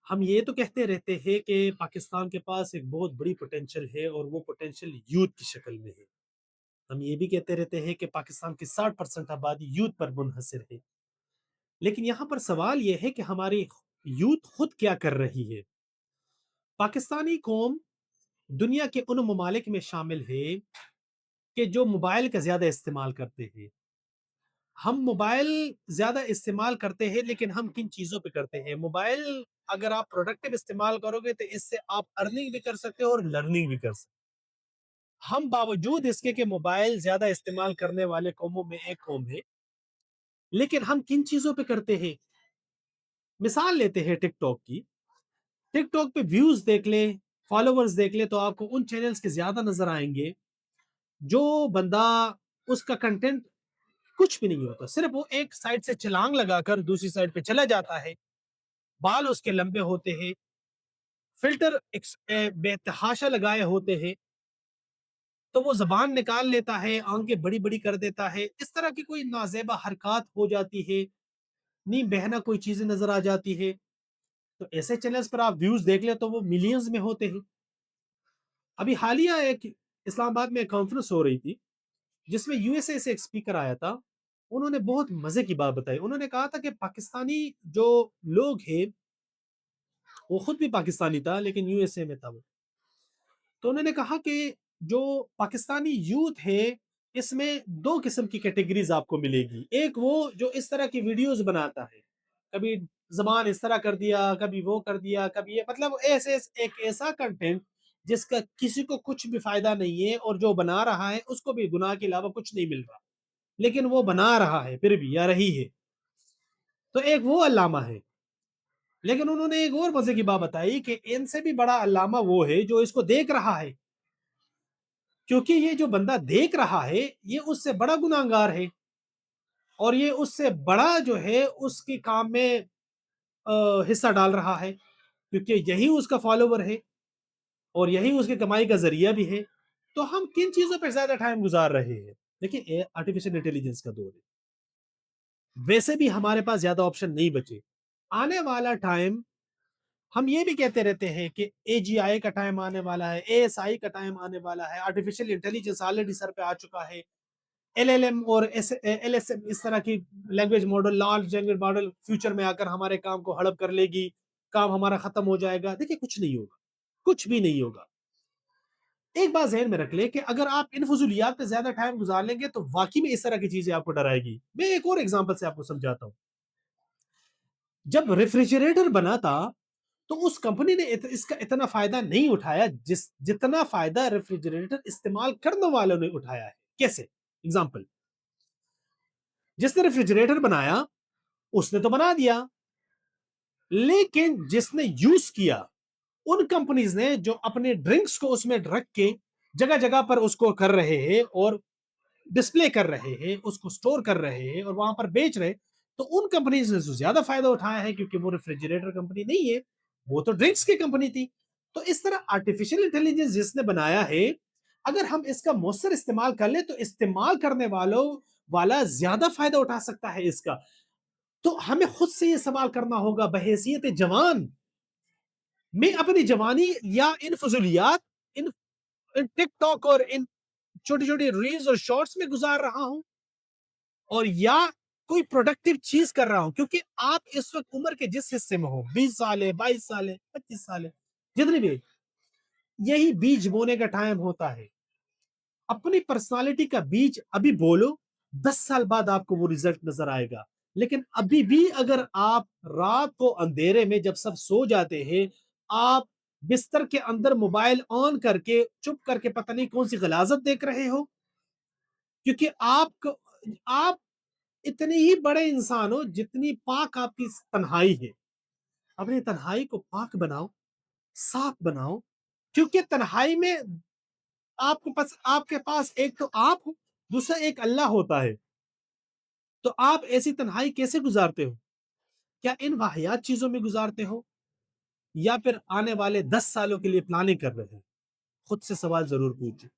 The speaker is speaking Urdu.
ہم یہ تو کہتے رہتے ہیں کہ پاکستان کے پاس ایک بہت بڑی پوٹینشل ہے اور وہ پوٹینشل یوتھ کی شکل میں ہے۔ ہم یہ بھی کہتے رہتے ہیں کہ پاکستان کی 60% آبادی یوتھ پر منحصر ہے۔ لیکن یہاں پر سوال یہ ہے کہ ہماری یوتھ خود کیا کر رہی ہے؟ پاکستانی قوم دنیا کے ان ممالک میں شامل ہے کہ جو موبائل کا زیادہ استعمال کرتے ہیں۔ ہم موبائل زیادہ استعمال کرتے ہیں، لیکن ہم کن چیزوں پہ کرتے ہیں؟ موبائل اگر آپ پروڈکٹیو استعمال کرو گے تو اس سے آپ ارننگ بھی کر سکتے ہو اور لرننگ بھی کر سکتے ہو۔ ہم باوجود اس کے کہ موبائل زیادہ استعمال کرنے والے قوموں میں ایک قوم ہے، لیکن ہم کن چیزوں پہ کرتے ہیں؟ مثال لیتے ہیں ٹک ٹاک کی۔ ٹک ٹاک پہ ویوز دیکھ لیں، فالوورز دیکھ لیں، تو آپ کو ان چینلز کے زیادہ نظر آئیں گے جو بندہ اس کا کنٹینٹ کچھ بھی نہیں ہوتا، صرف وہ ایک سائڈ سے چھلانگ لگا کر دوسری سائڈ پہ چلا جاتا ہے، بال اس کے لمبے ہوتے ہیں، فلٹر بے تحاشا لگائے ہوتے ہیں، تو وہ زبان نکال لیتا ہے، آنکھیں بڑی بڑی کر دیتا ہے، اس طرح کی کوئی نازیبا حرکات ہو جاتی ہے، نہیں بہنا کوئی چیزیں نظر آ جاتی ہے۔ تو ایسے چینلز پر آپ ویوز دیکھ لیں تو وہ ملینز میں ہوتے ہیں۔ ابھی حالیہ ایک اسلام آباد میں ایک کانفرنس ہو رہی تھی جس میں یو ایس اے سے ایک سپیکر آیا تھا۔ انہوں نے بہت مزے کی بات بتائی۔ انہوں نے کہا تھا کہ پاکستانی جو لوگ ہیں، وہ خود بھی پاکستانی تھا لیکن یو ایس اے میں تھا وہ، تو انہوں نے کہا کہ جو پاکستانی یوتھ ہے اس میں دو قسم کی کیٹیگریز آپ کو ملے گی۔ ایک وہ جو اس طرح کی ویڈیوز بناتا ہے، کبھی زبان اس طرح کر دیا، کبھی وہ کر دیا، کبھی یہ، مطلب ایک ایسا کنٹینٹ جس کا کسی کو کچھ بھی فائدہ نہیں ہے، اور جو بنا رہا ہے اس کو بھی گناہ کے علاوہ کچھ نہیں مل رہا، لیکن وہ بنا رہا ہے پھر بھی یا رہی ہے۔ تو ایک وہ علامہ ہے، لیکن انہوں نے ایک اور مزے کی بات بتائی کہ ان سے بھی بڑا علامہ وہ ہے جو اس کو دیکھ رہا ہے، کیونکہ یہ جو بندہ دیکھ رہا ہے یہ اس سے بڑا گناہگار ہے، اور یہ اس سے بڑا جو ہے اس کے کام میں حصہ ڈال رہا ہے، کیونکہ یہی اس کا فالوور ہے اور یہی اس کی کمائی کا ذریعہ بھی ہے۔ تو ہم کن چیزوں پہ زیادہ ٹائم گزار رہے ہیں؟ دیکھیں، آرٹیفیشل انٹیلیجنس کا دور ہے، ویسے بھی ہمارے پاس زیادہ آپشن نہیں بچے۔ آنے والا ٹائم، ہم یہ بھی کہتے رہتے ہیں کہ اے جی آئی کا ٹائم آنے والا ہے، اے ایس آئی کا ٹائم آنے والا ہے، آرٹیفیشل انٹیلیجنس آلریڈی سر پہ آ چکا ہے، ایل ایل ایم اور ایل ایس ایم، اس طرح کی language model, large language model future میں آ کر ہمارے کام کو ہڑپ کر لے گی، کام ہمارا ختم ہو جائے گا۔ دیکھیں، کچھ نہیں ہوگا، کچھ بھی نہیں ہوگا۔ ایک بات ذہن میں رکھ لیں کہ اگر آپ ان فضولیات پہ زیادہ ٹائم گزار لیں گے تو واقعی میں اس طرح کی چیزیں آپ کو ڈرائے گی۔ میں ایک اور ایگزامپل سے آپ کو سمجھاتا ہوں۔ جب ریفریجریٹر بنا تھا تو اس کمپنی نے اس کا اتنا فائدہ نہیں اٹھایا جتنا فائدہ ریفریجریٹر استعمال کرنے والوں نے اٹھایا ہے۔ کیسے؟ ایگزامپل، جس نے ریفریجریٹر بنایا اس نے تو بنا دیا، لیکن جس نے یوز کیا، ان کمپنیز نے جو اپنے ڈرنکس کو اس میں رکھ کے جگہ جگہ پر اس کو کر رہے ہیں اور ڈسپلے کر رہے ہیں، اس کو سٹور کر رہے ہیں اور وہاں پر بیچ رہے، تو ان کمپنیز نے زیادہ فائدہ اٹھایا ہے، کیونکہ وہ ریفریجریٹر کمپنی نہیں ہے، وہ تو ڈرنکس کی کمپنی تھی۔ تو اس طرح آرٹیفیشل انٹیلیجنس جس نے بنایا ہے، اگر ہم اس کا مؤثر استعمال کر لیں تو استعمال کرنے والوں والا زیادہ فائدہ اٹھا سکتا ہے اس کا۔ تو ہمیں خود سے یہ سوال کرنا ہوگا بحیثیت جوان، میں اپنی جوانی یا ان فضولیات، ان ٹک ٹاک اور ان چھوٹی چھوٹی ریلز اور شارٹس میں گزار رہا ہوں، اور یا کوئی پروڈکٹیو چیز کر رہا ہوں؟ کیونکہ آپ اس وقت عمر کے جس حصے میں ہو، 20 سال ہے، 22 سال ہے، 25 سال ہے، جتنی بھی، یہی بیج بونے کا ٹائم ہوتا ہے۔ اپنی پرسنالٹی کا بیج ابھی بولو، 10 سال بعد آپ کو وہ ریزلٹ نظر آئے گا۔ لیکن ابھی بھی اگر آپ رات کو اندھیرے میں جب سب سو جاتے ہیں، آپ بستر کے اندر موبائل آن کر کے چپ کر کے پتہ نہیں کون سی غلاظت دیکھ رہے ہو، کیونکہ آپ اتنے ہی بڑے انسان ہو جتنی پاک آپ کی تنہائی ہے۔ اپنی تنہائی کو پاک بناؤ، صاف بناؤ، کیونکہ تنہائی میں آپ کے پاس ایک تو آپ ہو، دوسرا ایک اللہ ہوتا ہے۔ تو آپ ایسی تنہائی کیسے گزارتے ہو؟ کیا ان واحیات چیزوں میں گزارتے ہو، یا پھر آنے والے 10 سالوں کے لیے پلاننگ کر رہے ہیں؟ خود سے سوال ضرور پوچھیں۔